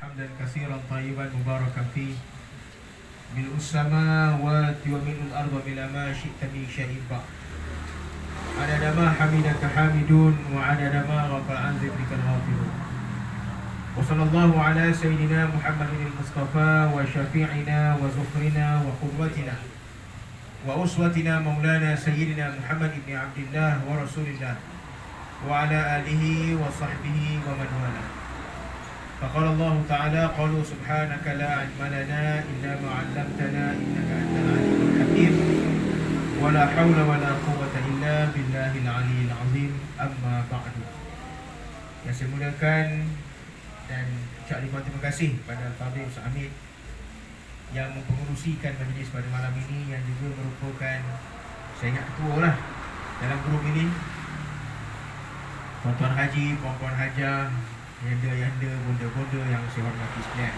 حمدا كثيرا طيبا مباركا فيه ملء السماوات وملء الأرض بلا ما شئت من شيء بعد عدد ما حمدك حامدون وعدد ما غفل عن ذكرك الغافلون وصلى الله على سيدنا محمد المصطفى وشفيعنا وزخرنا وقدوتنا وأسوتنا مولانا سيدنا محمد بن عبد الله ورسول الله وعلى آله وصحبه ومن والاه. فقال الله تعالى: قالوا سبحانك لا علم لنا إلا ما علمتنا إنك أنت العليم الحكيم ولا حول ولا قوة إلا بالله العلي العظيم. أما بعد. Yang saya muliakan dan ucap ribuan terima kasih pada Al-Fadhil Ustaz Hamid yang mempengerusikan majlis pada malam ini, yang juga merupakan, saya ingat ketua lah dalam grup ini. Tuan-tuan haji, puan-puan hajah, yanda-yanda, bonda-bonda yang saya hormati sekalian.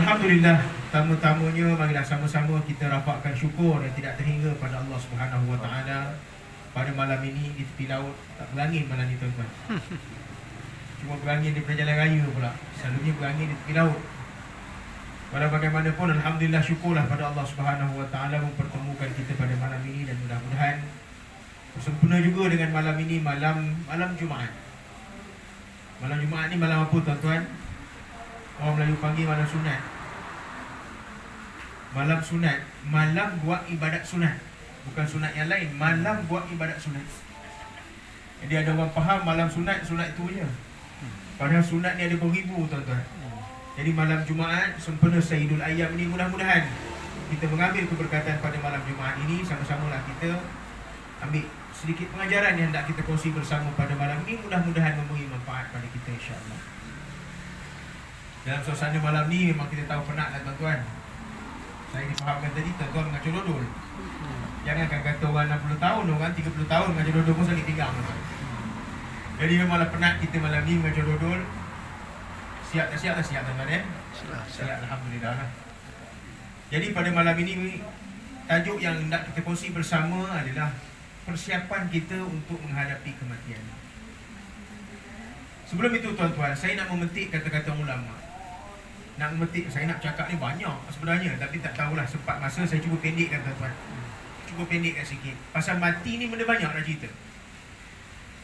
Alhamdulillah, tamu-tamunya marilah sama-sama kita rafakkan syukur yang tidak terhingga pada Allah Subhanahu Wa Taala pada malam ini di tepi laut. Tak berangin malam ni tuan-tuan. Cuma berangin di jalan raya pula. Selalunya berangin di tepi laut. Walau bagaimanapun, alhamdulillah, syukurlah pada Allah Subhanahu Wa Taala mempertemukan kita pada malam ini, dan mudah-mudahan sempurna juga dengan malam ini, malam Jumaat. Malam Jumaat ni malam apa tuan-tuan? Orang Melayu panggil malam sunat. Malam sunat, malam buat ibadat sunat. Bukan sunat yang lain, malam buat ibadat sunat. Jadi ada orang faham malam sunat itu je. Padahal sunat ni ada beribu tuan-tuan. Jadi malam Jumaat sempena Sayyidul Ayyam ni, mudah-mudahan kita mengambil keberkatan pada malam Jumaat ini. Sama-samalah kita ambil sedikit pengajaran yang hendak kita kongsi bersama pada malam ini. Mudah-mudahan memberi manfaat pada kita, insya-Allah. Dalam suasana malam ni memang kita tahu penat lah tuan-tuan. Saya difahamkan tadi, tuan-tuan mengacau dodol. Jangankan kata orang 60 tahun, orang 30 tahun mengacau dodol pun sakit pinggang. Jadi memanglah penat kita malam ni mengacau dodol. Siap tak siap? Siap tuan-tuan. Siap, alhamdulillah lah. Jadi pada malam ini, tajuk yang hendak kita kongsi bersama adalah persiapan kita untuk menghadapi kematian. Sebelum itu tuan-tuan, saya nak memetik kata-kata ulama. Saya nak cakap ni banyak sebenarnya, tapi tak tahulah sempat masa, saya cuba pendekkan tuan-tuan. Cuba pendekkan sikit. Pasal mati ni benda banyak nak cerita.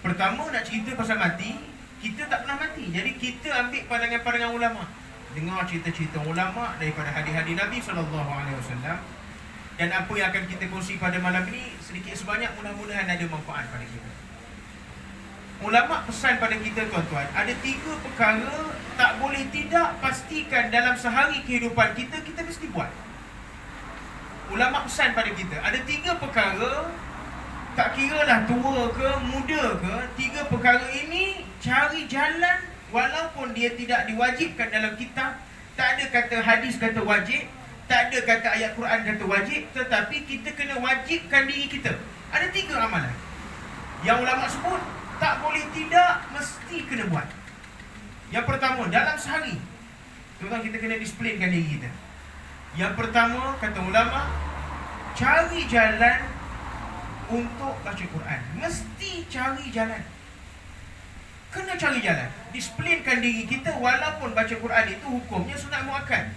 Pertama, nak cerita pasal mati, kita tak pernah mati. Jadi kita ambil pandangan-pandangan ulama. Dengar cerita-cerita ulama daripada hadis-hadis Nabi SAW. Dan apa yang akan kita kongsi pada malam ini, sedikit sebanyak mudah-mudahan ada manfaat pada kita. Ulama pesan pada kita tuan-tuan, ada 3 perkara tak boleh tidak pastikan dalam sehari kehidupan kita, kita mesti buat. Ulama pesan pada kita, ada 3 perkara, tak kiralah tua ke, muda ke, 3 perkara ini cari jalan, walaupun dia tidak diwajibkan dalam kitab. Tak ada kata hadis kata wajib, tak ada kata ayat Quran kata wajib, tetapi kita kena wajibkan diri kita. Ada 3 amalan yang ulama sebut tak boleh tidak, mesti kena buat. Yang pertama, dalam sehari, tuan-tuan, kita kena disiplinkan diri kita. Yang pertama, kata ulama, cari jalan untuk baca Quran. Mesti cari jalan. Kena cari jalan. Disiplinkan diri kita, walaupun baca Quran itu hukumnya sunat muakkad.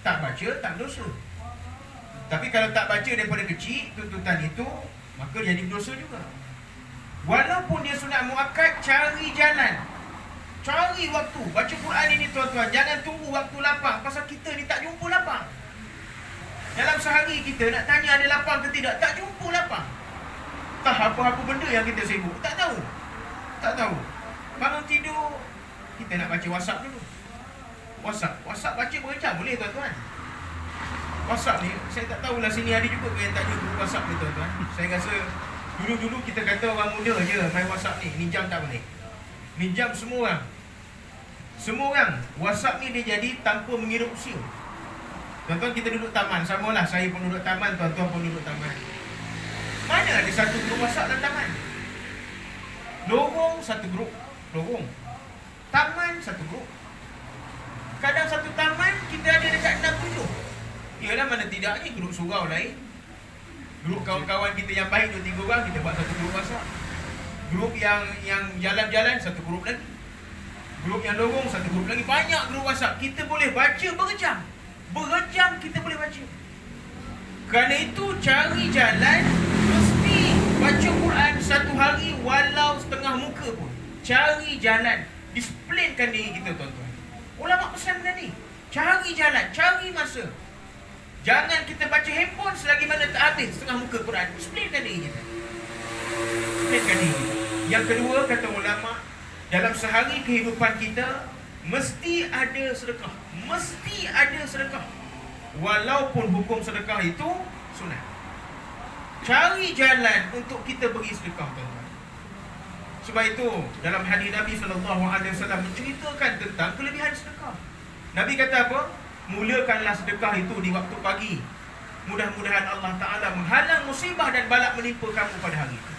Tak baca, tak dosa. Tapi kalau tak baca daripada kecil, tuntutan itu, maka jadi dosa juga. Walaupun dia sunat muakkad, cari jalan. Cari waktu. Baca Quran ini tuan-tuan, jangan tunggu waktu lapang. Pasal kita ni tak jumpa lapang. Dalam sehari kita nak tanya ada lapang ke tidak, tak jumpa lapang. Tak apa-apa benda yang kita sibuk, tak tahu. Tak tahu. Bangun tidur, kita nak baca WhatsApp dulu. WhatsApp baca berapa jam boleh tuan-tuan? WhatsApp ni, saya tak tahulah sini ada juga yang tanya guru WhatsApp ni tuan-tuan. Saya rasa dulu-dulu kita kata orang muda je main WhatsApp ni. Ni jam tak boleh. Ni jam semua orang. Semua orang. WhatsApp ni dia jadi tanpa mengira usia. Tuan-tuan, kita duduk taman, samalah. Saya pun duduk taman, tuan-tuan pun duduk taman. Mana ada satu grup WhatsApp dalam taman? Lorong satu grup. Lorong. Taman satu grup. Kadang satu taman kita ada dekat 6-7. Yalah, mana tidaknya grup surau lain. Grup kawan-kawan kita yang baik 2-3 orang, kita buat satu grup WhatsApp. Grup yang jalan-jalan, satu grup lagi. Grup yang lorong, satu grup lagi, banyak grup WhatsApp. Kita boleh baca berjam. Berjam kita boleh baca. Kerana itu cari jalan, mesti baca Quran satu hari walau setengah muka pun. Cari jalan, disiplinkan diri kita tuan-tuan. Ulama pesan benda ni, cari jalan, cari masa. Jangan kita baca handphone selagi mana tak habis setengah muka Quran. Disiplinkan diri kita. Disiplinkan diri kita. Yang kedua, kata ulama, dalam sehari kehidupan kita mesti ada sedekah. Mesti ada sedekah. Walaupun hukum sedekah itu sunat. Cari jalan untuk kita beri sedekah, tuan-tuan. Sebab itu dalam hadis Nabi SAW menceritakan tentang kelebihan sedekah. Nabi kata apa? Mulakanlah sedekah itu di waktu pagi. Mudah-mudahan Allah Ta'ala menghalang musibah dan balak menimpa kamu pada hari itu.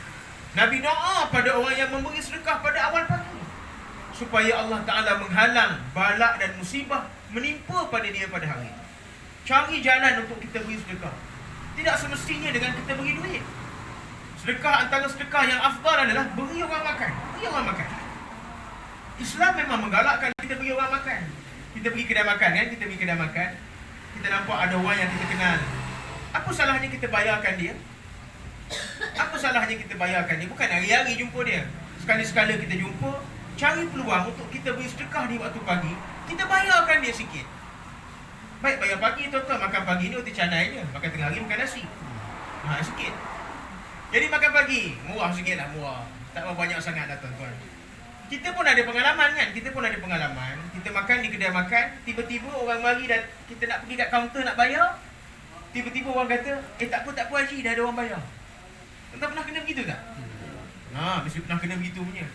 Nabi doa pada orang yang memberi sedekah pada awal pagi, supaya Allah Ta'ala menghalang balak dan musibah menimpa pada dia pada hari itu. Cari jalan untuk kita beri sedekah. Tidak semestinya dengan kita beri duit. Sedekah, antara sedekah yang afdal adalah beri orang makan. Beri orang makan. Islam memang menggalakkan kita beri orang makan. Kita pergi kedai makan kan, kita pergi kedai makan, kita nampak ada orang yang kita kenal. Apa salahnya kita bayarkan dia? Apa salahnya kita bayarkan dia? Bukan hari-hari jumpa dia. Sekali-sekala kita jumpa, cari peluang untuk kita beri sedekah di waktu pagi. Kita bayarkan dia sikit. Baik, bayar pagi tuan-tuan, makan pagi ni roti canai je. Makan tengah hari makan nasi. Mahal sikit. Jadi makan pagi, murah sikit lah, murah. Tak berapa banyak sangat dah tuan-tuan. Kita pun ada pengalaman kan? Kita pun ada pengalaman. Kita makan di kedai makan, tiba-tiba orang mari dan kita nak pergi kat kaunter nak bayar. Tiba-tiba orang kata, tak apa haji, dah ada orang bayar. Tuan-tuan pernah kena begitu tak? Mesti pernah kena begitu punya.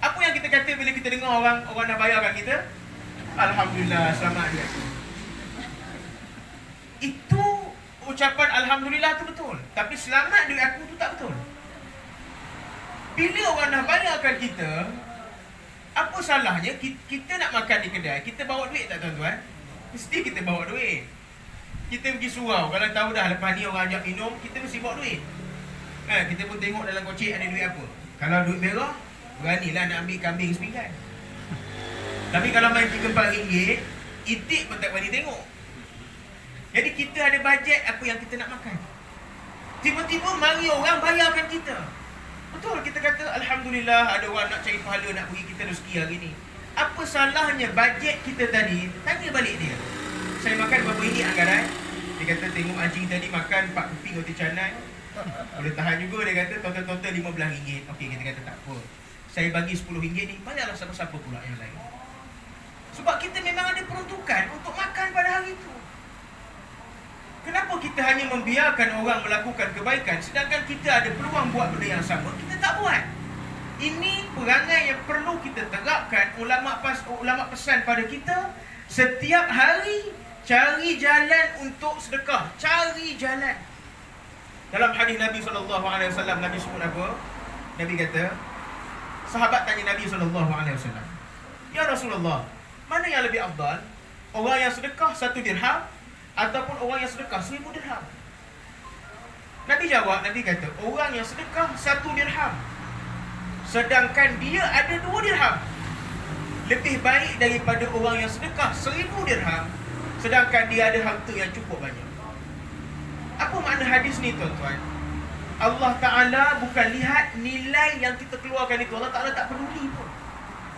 Apa yang kita kata bila kita dengar orang nak bayarkan kita? Alhamdulillah, selamat dia. Itu ucapan Alhamdulillah tu betul. Tapi selamat duit aku tu tak betul. Bila orang nak bayarkan kita, apa salahnya kita nak makan di kedai, kita bawa duit tak tuan-tuan? Mesti kita bawa duit. Kita pergi surau, kalau tahu dah lepas ni orang ajak minum, kita mesti bawa duit. Kita pun tengok dalam kocek ada duit apa. Kalau duit merah, beranilah nak ambil kambing sepinggan. Tapi kalau main RM3-4, itik pun tak berani tengok. Jadi kita ada bajet apa yang kita nak makan. Tiba-tiba mari orang bayarkan kita. Betul, kita kata Alhamdulillah ada orang nak cari pahala, nak bagi kita rezeki hari ni. Apa salahnya bajet kita tadi? Tanya balik dia. Saya makan berapa ringgit anggaran? Dia kata tengok anjing tadi makan 4 keping roti canai. Boleh tahan juga, dia kata total RM15. Okey, kita kata tak apa. Saya bagi RM10 ni, bayarlah siapa-siapa pula yang lain. Sebab kita memang ada peruntukan untuk makan pada hari itu. Kenapa kita hanya membiarkan orang melakukan kebaikan sedangkan kita ada peluang buat benda yang sama, kita tak buat? Ini perangai yang perlu kita terapkan. Ulama pesan pada kita, setiap hari cari jalan untuk sedekah. Cari jalan. Dalam hadis Nabi SAW, Nabi sebut apa? Nabi kata, sahabat tanya Nabi SAW, Ya Rasulullah, mana yang lebih afdal? Orang yang sedekah 1 dirham ataupun orang yang sedekah 1000 dirham? Nabi jawab, Nabi kata, orang yang sedekah 1 dirham sedangkan dia ada 2 dirham lebih baik daripada orang yang sedekah 1000 dirham sedangkan dia ada harta yang cukup banyak. Apa makna hadis ni tuan-tuan? Allah Ta'ala bukan lihat nilai yang kita keluarkan itu. Allah Ta'ala tak peduli pun.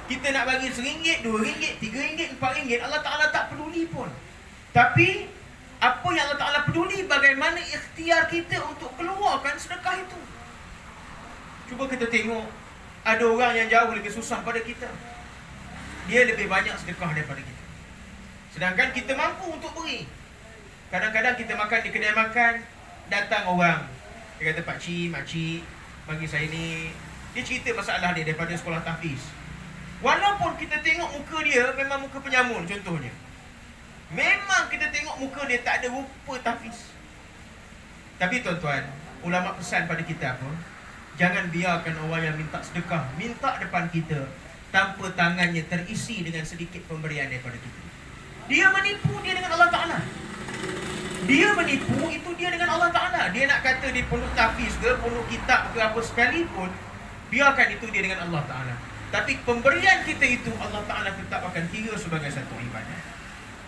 Kita nak bagi RM1, RM2, RM3, RM4, Allah Ta'ala tak peduli pun. Tapi apa yang Allah Ta'ala peduli, bagaimana ikhtiar kita untuk keluarkan sedekah itu. Cuba kita tengok, ada orang yang jauh lebih susah pada kita, dia lebih banyak sedekah daripada kita, sedangkan kita mampu untuk beri. Kadang-kadang kita makan di kedai makan, datang orang, dia kata, pakcik, makcik, bagi saya ni. Dia cerita masalah dia daripada sekolah tahfiz. Walaupun kita tengok muka dia memang muka penyamun contohnya, memang kita tengok muka dia tak ada rupa tahfiz. Tapi tuan-tuan, ulama pesan pada kita apa? Jangan biarkan orang yang minta sedekah minta depan kita tanpa tangannya terisi dengan sedikit pemberian daripada kita. Dia menipu dia dengan Allah Ta'ala. Dia menipu itu dia dengan Allah Ta'ala. Dia nak kata dia penuh tahfiz ke, penuh kitab ke apa sekalipun, biarkan itu dia dengan Allah Ta'ala. Tapi pemberian kita itu Allah Ta'ala tetap akan kira sebagai satu ibadah.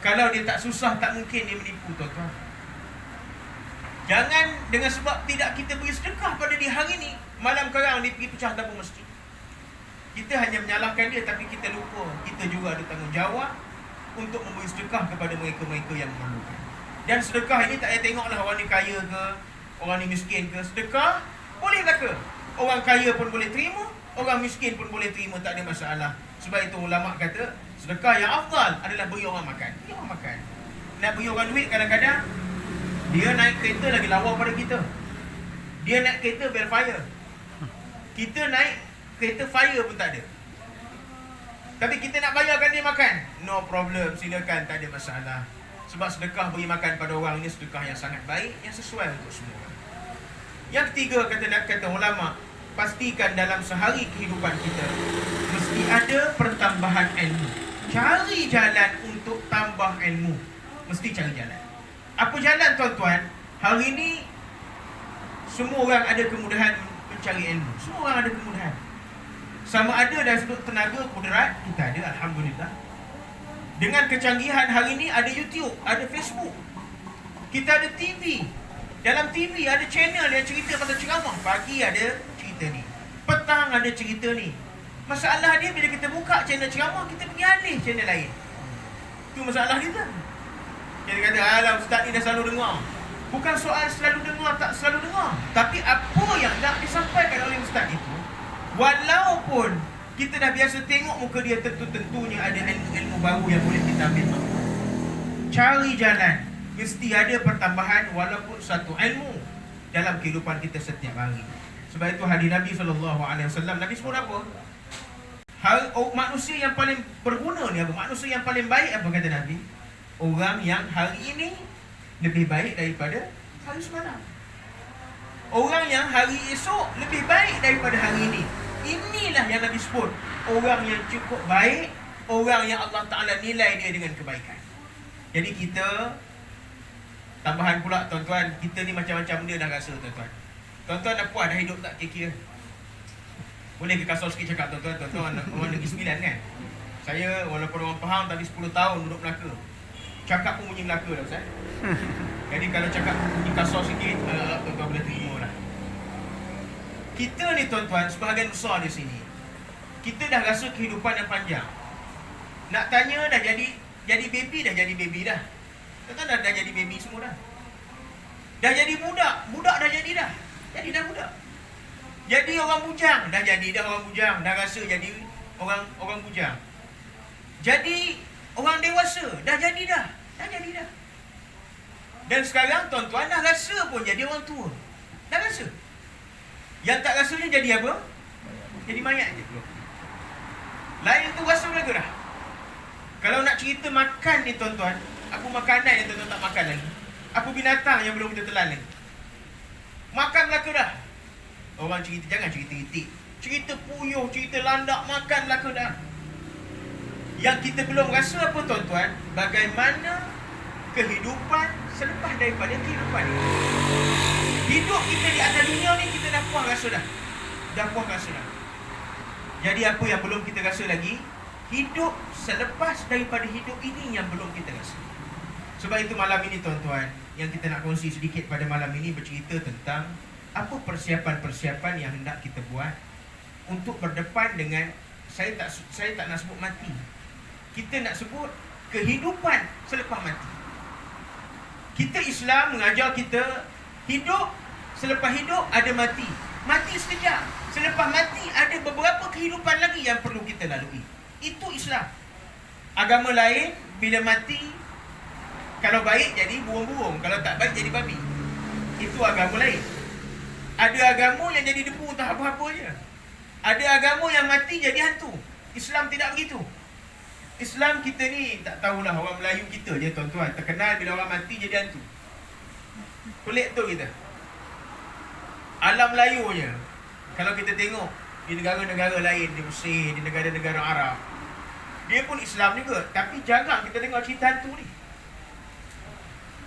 Kalau dia tak susah, tak mungkin dia menipu, tuan-tuan. Jangan dengan sebab tidak kita beri sedekah pada dia hari ni, malam kerang dia pergi pecah tabung masjid. Kita hanya menyalahkan dia, tapi kita lupa kita juga ada tanggungjawab untuk memberi sedekah kepada mereka-mereka yang memerlukan. Dan sedekah ini tak payah tengoklah orang ni kaya ke, orang ni miskin ke. Sedekah boleh tak ke? Orang kaya pun boleh terima, orang miskin pun boleh terima, tak ada masalah. Sebab itu ulama kata sedekah yang afdal adalah beri orang makan. Beri orang makan. Nak beri orang duit, kadang-kadang dia naik kereta lagi lawa pada kita. Dia naik kereta bel fire. Kita naik kereta fire pun tak ada. Tapi kita nak bayarkan dia makan, no problem, silakan, tak ada masalah. Sebab sedekah beri makan pada orang ini sedekah yang sangat baik, yang sesuai untuk semua. Yang ketiga, kata ulama, pastikan dalam sehari kehidupan kita mesti ada pertambahan ilmu. Cari jalan untuk tambah ilmu. Mesti cari jalan. Apa jalan, tuan-tuan? Hari ini semua orang ada kemudahan mencari ilmu. Semua orang ada kemudahan. Sama ada dari sudut tenaga, kudrat, kita ada, alhamdulillah. Dengan kecanggihan hari ini ada YouTube, ada Facebook. Kita ada TV. Dalam TV ada channel yang cerita pasal ceramah. Pagi ada cerita ni, petang ada cerita ni. Masalah dia bila kita buka channel ceramah, kita pergi alih channel lain. Itu masalah kita. Kita kata, alah ustaz ni dah selalu dengar. Bukan soal selalu dengar, tak selalu dengar, tapi apa yang nak disampaikan oleh ustaz itu, walaupun kita dah biasa tengok muka dia, tentu-tentunya ada ilmu-ilmu baru yang boleh kita ambil. Cari jalan. Mesti ada pertambahan walaupun satu ilmu dalam kehidupan kita setiap hari. Sebab itu hadis Nabi SAW, Nabi sebut apa? Manusia yang paling berguna ni apa? Manusia yang paling baik apa kata Nabi? Orang yang hari ini lebih baik daripada hari semalam. Orang yang hari esok lebih baik daripada hari ini. Inilah yang Nabi sebut, orang yang cukup baik, orang yang Allah Ta'ala nilai dia dengan kebaikan. Jadi kita, tambahan pula tuan-tuan, kita ni macam-macam benda dah rasa tuan-tuan. Tuan-tuan dah puas dah hidup tak kira-kira? Boleh ke kasar sikit cakap tuan-tuan? Tuan-tuan orang Negeri Sembilan kan? Saya walaupun orang Pahang tapi 10 tahun duduk Melaka. Cakap pun bunyi Melaka dah Ustaz. Jadi kalau cakap bunyi kasar sikit, tuan-tuan boleh terima lah. Kita ni tuan-tuan, sebahagian besar di sini, kita dah rasa kehidupan yang panjang. Nak tanya dah jadi baby dah. Tuan-tuan dah jadi baby semua dah. Dah jadi budak dah jadi dah. Jadi dah budak. Jadi orang bujang, dah jadi dah orang bujang, dah rasa jadi orang bujang. Jadi orang dewasa, dah jadi dah. Dan sekarang tuan-tuan dah rasa pun jadi orang tua. Dah rasa. Yang tak rasanya jadi apa? Jadi mayat je. Lain tu rasa Melaka dah. Kalau nak cerita makan ni tuan-tuan, apa makanan yang tuan-tuan tak makan lagi? Apa binatang yang belum kita telan lagi? Makan Melaka dah. Orang cerita, jangan cerita itik. Cerita puyuh, cerita landak, makan Melaka dah. Yang kita belum rasa apa tuan-tuan? Bagaimana kehidupan selepas daripada kehidupan ini. Hidup kita di atas dunia ni kita dah puas rasa dah. Jadi apa yang belum kita rasa lagi? Hidup selepas daripada hidup ini yang belum kita rasa. Sebab itu malam ini tuan-tuan, yang kita nak kongsi sedikit pada malam ini bercerita tentang apa persiapan-persiapan yang hendak kita buat untuk berdepan dengan, saya tak nak sebut mati. Kita nak sebut kehidupan selepas mati. Kita Islam mengajar kita hidup, selepas hidup ada mati. Mati sekejap. Selepas mati ada beberapa kehidupan lagi yang perlu kita lalui. Itu Islam. Agama lain bila mati, kalau baik jadi burung-burung, kalau tak baik jadi babi. Itu agama lain. Ada agama yang jadi debu tak apa-apa je. Ada agama yang mati jadi hantu. Islam tidak begitu. Islam kita ni tak tahulah, orang Melayu kita je tuan-tuan, terkenal bila orang mati jadi hantu. Pelik tu kita. Alam Melayu je. Kalau kita tengok di negara-negara lain, di Mesir, di negara-negara Arab, dia pun Islam juga, tapi jarang kita tengok cerita hantu ni.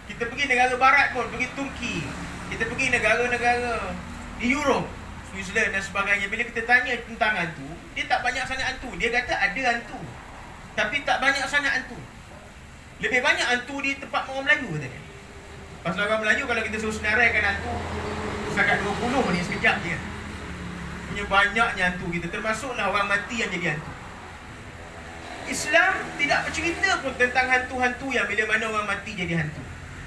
Kita pergi negara barat pun, pergi Turki, kita pergi negara-negara di Europe, Switzerland dan sebagainya, bila kita tanya tentang hantu, dia tak banyak sangat hantu. Dia kata ada hantu, tapi tak banyak sangat hantu. Lebih banyak hantu di tempat orang Melayu kata dia. Pasal orang Melayu kalau kita suruh senaraikan hantu setakat 20 ni sekejap je. Punya banyaknya hantu kita, termasuklah orang mati yang jadi hantu. Islam tidak bercerita pun tentang hantu-hantu yang bila mana orang mati jadi hantu.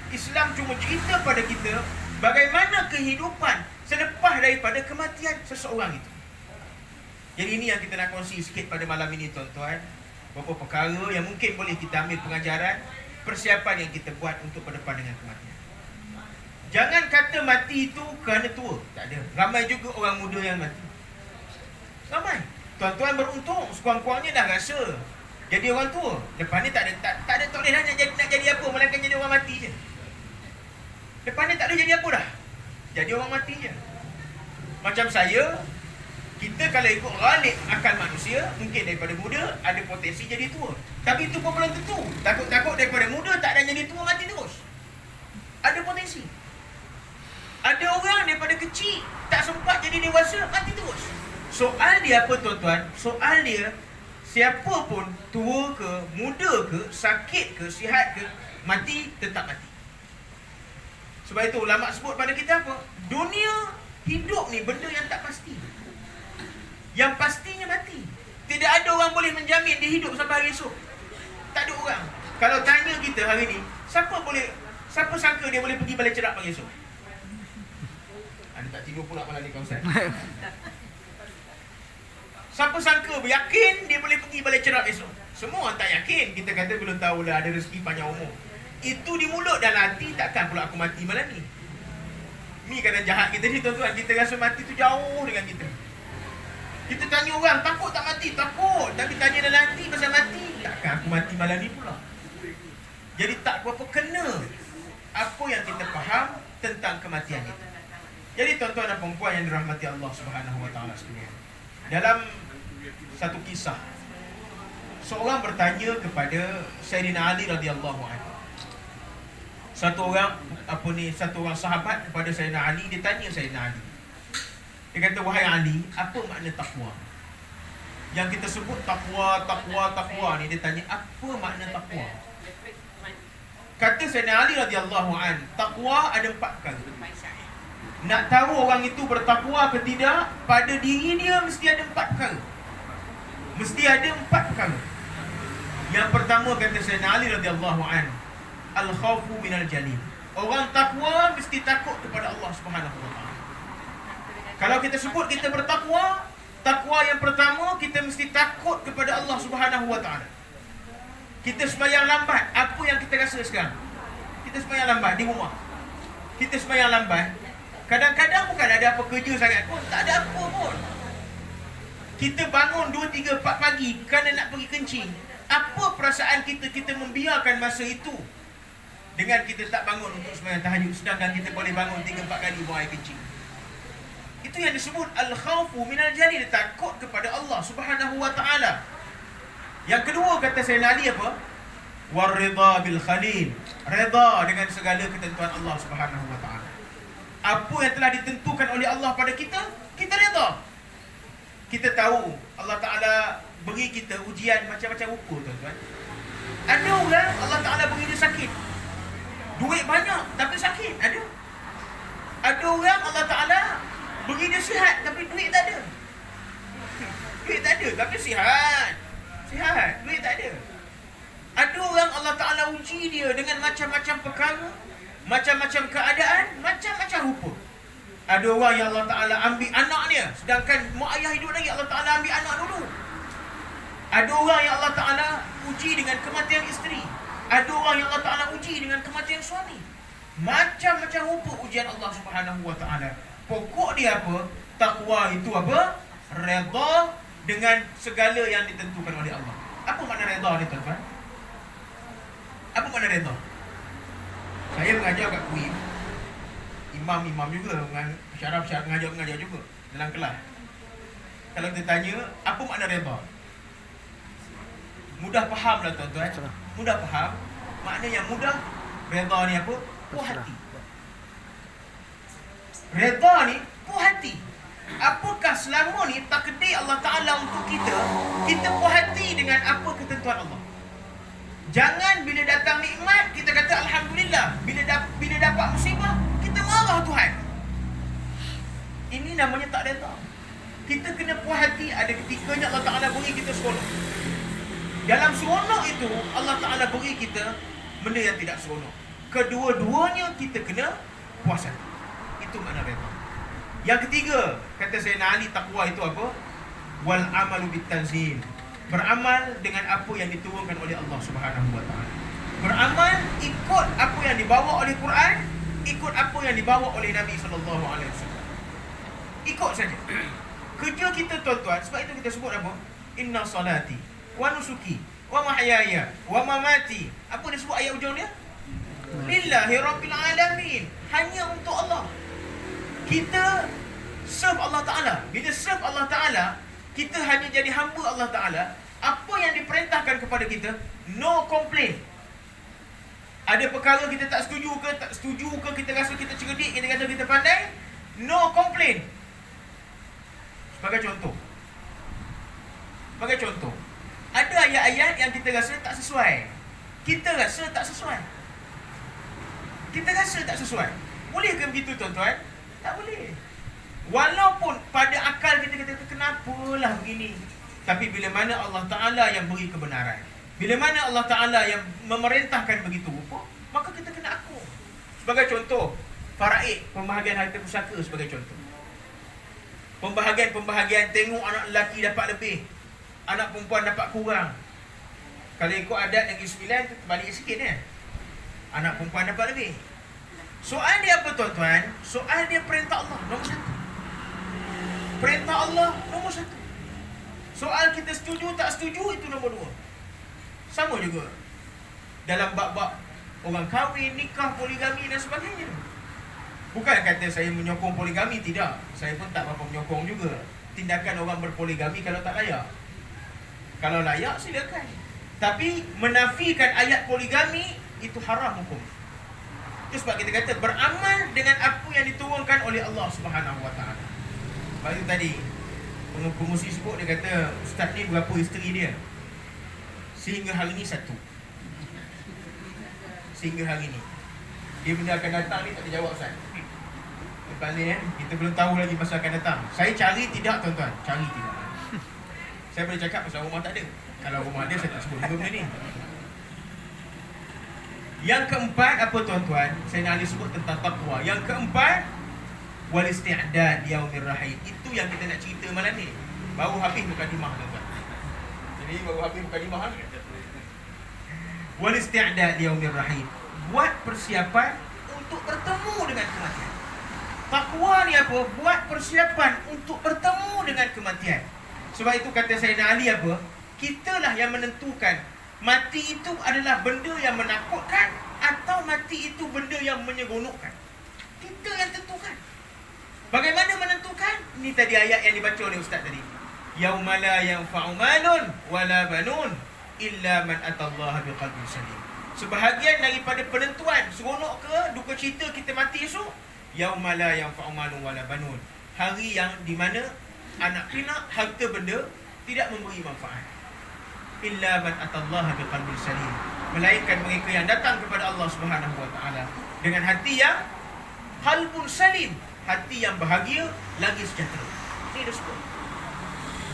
Islam cuma cerita pada kita bagaimana kehidupan selepas daripada kematian seseorang itu. Jadi ini yang kita nak kongsi sikit pada malam ini tuan-tuan. Beberapa perkara yang mungkin boleh kita ambil pengajaran, persiapan yang kita buat untuk berdepan dengan kematian. Jangan kata mati itu kerana tua. Tak ada. Ramai juga orang muda yang mati. Ramai. Tuan-tuan beruntung, sekurang-kurangnya dah rasa jadi orang tua. Lepas ni tak boleh dah nak jadi apa, melainkan jadi orang mati je. Lepas ni tak boleh jadi apa dah, jadi orang mati je. Macam saya, kita kalau ikut ghalib akal manusia, mungkin daripada muda ada potensi jadi tua. Tapi itu pun belum tentu. Takut-takut daripada muda tak ada jadi tua, mati terus. Ada potensi. Ada orang daripada kecil tak sempat jadi dewasa, mati terus. Soal dia apa tuan-tuan? Soal dia, siapa pun, tua ke, muda ke, sakit ke, sihat ke, mati, tetap mati. Sebab itu ulama sebut pada kita apa? Dunia hidup ni benda yang tak pasti. Yang pastinya mati. Tidak ada orang boleh menjamin dia hidup sampai hari esok. Tak ada orang. Kalau tanya kita hari ni, siapa sangka dia boleh pergi balik cerak pagi esok? Anda tak tidur pula malam ni kawasan. Siapa sangka yakin dia boleh pergi balik cerap esok? Semua orang tak yakin. Kita kata belum tahulah, ada rezeki panjang umur. Itu di mulut dan hati, takkan pula aku mati malam ni. Ni kadang jahat kita ni tuan-tuan. Kita rasa mati tu jauh dengan kita. Kita tanya orang, takut tak mati? Takut. Tapi tanya dalam hati pasal mati, takkan aku mati malam ni pula. Jadi tak berapa kena apa yang kita faham tentang kematian itu. Jadi tuan-tuan dan perempuan yang dirahmati Allah Subhanahu Wa Taala sekalian, dalam satu kisah, seorang bertanya kepada Sayyidina Ali radhiyallahu anhu. Satu orang sahabat kepada Sayyidina Ali, dia tanya Sayyidina Ali. Dia kata, wahai Ali, apa makna takwa? Yang kita sebut takwa ni, dia tanya apa makna takwa? Kata Sayyidina Ali radhiyallahu anhu, takwa ada 4 perkara. Nak tahu orang itu bertakwa ke tidak, pada diri dia mesti ada 4 perkara. Mesti ada 4 perkara. Yang pertama kata Sayyidina Ali radhiyallahu anhu, al-khawfu minal jalil. Orang takwa mesti takut kepada Allah Subhanahu wa taala. Kalau kita sebut kita bertakwa, takwa yang pertama kita mesti takut kepada Allah Subhanahu wa taala. Kita sembahyang lambat, apa yang kita rasa sekarang? Kita sembahyang lambat di rumah. Kita sembahyang lambat. Kadang-kadang bukan ada apa kerja sangat pun, tak ada apa pun. Kita bangun 2, 3, 4 pagi kerana nak pergi kencing. Apa perasaan kita membiarkan masa itu dengan kita tak bangun untuk sembahyang tahajud, sedangkan kita boleh bangun 3, 4 kali buang air kencing. Itu yang disebut al-khawfu minal jalil, takut kepada Allah Subhanahu wa taala. Yang kedua kata Sayyidina Ali apa? War-ridha bil khalil. Redha dengan segala ketentuan Allah Subhanahu wa taala. Apa yang telah ditentukan oleh Allah pada kita, kita redha. Kita tahu Allah Ta'ala beri kita ujian macam-macam rupa tuan-tuan. Ada orang Allah Ta'ala beri dia sakit, duit banyak tapi sakit, ada. Ada orang Allah Ta'ala beri dia sihat tapi duit tak ada. Duit tak ada tapi sihat, duit tak ada. Ada orang Allah Ta'ala uji dia dengan macam-macam perkara, macam-macam keadaan, macam-macam rupa. Ada orang yang Allah Ta'ala ambil anak dia, sedangkan mak ayah hidup lagi, Allah Ta'ala ambil anak dulu. Ada orang yang Allah Ta'ala uji dengan kematian isteri. Ada orang yang Allah Ta'ala uji dengan kematian suami. Macam-macam rupa ujian Allah Subhanahu wa taala. Pokok dia apa? Takwa itu apa? Redha dengan segala yang ditentukan oleh Allah. Apa makna redha ni tuan-tuan? Apa makna redha? Saya mengajar kat Kuim, imam juga, syaraf mengajar juga dalam kelas. Kalau kita tanya apa makna redha, mudah faham lah tuan-tuan. Mudah faham. Maknanya mudah. Redha ni apa? Puas hati. Redha ni puas hati. Apakah selama ni takdir Allah Ta'ala untuk kita, kita puas hati dengan apa ketentuan Allah. Jangan bila datang nikmat kita kata Alhamdulillah, bila dapat musibah kita marah Tuhan. Ini namanya tak reda. Kita kena puas hati. Ada ketikanya Allah Ta'ala beri kita seronok. Dalam seronok itu Allah Ta'ala beri kita benda yang tidak seronok. Kedua-duanya kita kena puas hati. Itu makna reda. Yang ketiga, kata Sayyidina Ali, takwa itu apa? Wal amalu bitanzil. Beramal dengan apa yang diturunkan oleh Allah Subhanahu wa taala. Beramal ikut apa yang dibawa oleh Quran, ikut apa yang dibawa oleh Nabi sallallahu alaihi wasallam. Ikut saja. Kerja kita tuan-tuan, sebab itu kita sebut apa? Inna salati wa nusuki wa mahyaya wa mamati. Apa dia sebut ayat hujung dia? Lillahi rabbil alamin. Hanya untuk Allah. Kita serve Allah Ta'ala. Bila serve Allah Ta'ala, kita hanya jadi hamba Allah Ta'ala. Apa yang diperintahkan kepada kita, no complain. Ada perkara kita tak setuju ke, kita rasa kita cerdik, kita rasa kita pandai, no complain. Sebagai contoh, ada ayat-ayat yang kita rasa tak sesuai. Kita rasa tak sesuai. Bolehkah begitu tuan-tuan? Tak boleh. Walaupun pada akal kita kata kenapalah begini, tapi bila mana Allah Ta'ala yang beri kebenaran, bila mana Allah Ta'ala yang memerintahkan begitu rupa, maka kita kena akul. Sebagai contoh, faraid, pembahagian harta pusaka sebagai contoh. Pembahagian tengok anak lelaki dapat lebih, anak perempuan dapat kurang. Kalau ikut adat Negeri Sembilan, terbalik sikit ya. Anak perempuan dapat lebih. Soal dia apa tuan-tuan? Soal dia perintah Allah, nombor satu. Perintah Allah, nombor satu. Soal kita setuju tak setuju, itu nombor dua. Sama juga dalam bab-bab orang kahwin, nikah, poligami dan sebagainya. Bukan kata saya menyokong poligami, tidak. Saya pun tak berapa menyokong juga tindakan orang berpoligami kalau tak layak. Kalau layak, silakan. Tapi menafikan ayat poligami, itu haram hukum. Itu sebab kita kata beramal dengan apa yang diturunkan oleh Allah Subhanahu wa taala. Sebab itu tadi pengurusi sebut, dia kata ustaz ni berapa isteri dia? Sehingga hari ni satu. Sehingga hari ni. Dia benda akan datang ni tak dijawab ustaz. Lepas ni kita belum tahu lagi masa akan datang. Saya cari tidak tuan-tuan, cari tidak. Saya boleh cakap pasal rumah tak ada. Kalau rumah ada saya tak sebut benda ni. Yang keempat apa tuan-tuan? Saya nak sebut tentang takwa. Yang keempat, wal isti'dad yaumir rahim. Itu yang kita nak cerita malam ni. Baru habis mukadimah tuan-tuan. Jadi baru habis mukadimah. Wal isti'dad yaumir rahim. Buat persiapan untuk bertemu dengan kematian. Takwa ni apa? Buat persiapan untuk bertemu dengan kematian. Sebab itu kata Sayyidina Ali apa? Kitalah yang menentukan mati itu adalah benda yang menakutkan atau mati itu benda yang menyeronokkan. Kita yang tentukan. Bagaimana menentukan? Ini tadi ayat yang dibaca oleh ustaz tadi. Yauma la yanfa'u malun wala banun illa man atallaha biqalbin salim. Sebahagian daripada penentuan seronok ke duka cita kita mati esok, yauma la yanfa'u malun wala banun. Hari yang di mana anak pinak, harta benda tidak memberi manfaat. Illa man atallaha biqalbin salim. Melainkan mereka yang datang kepada Allah Subhanahu wa taala dengan hati yang qalbun salim, hati yang bahagia lagi sejahtera. Ini dia sebut.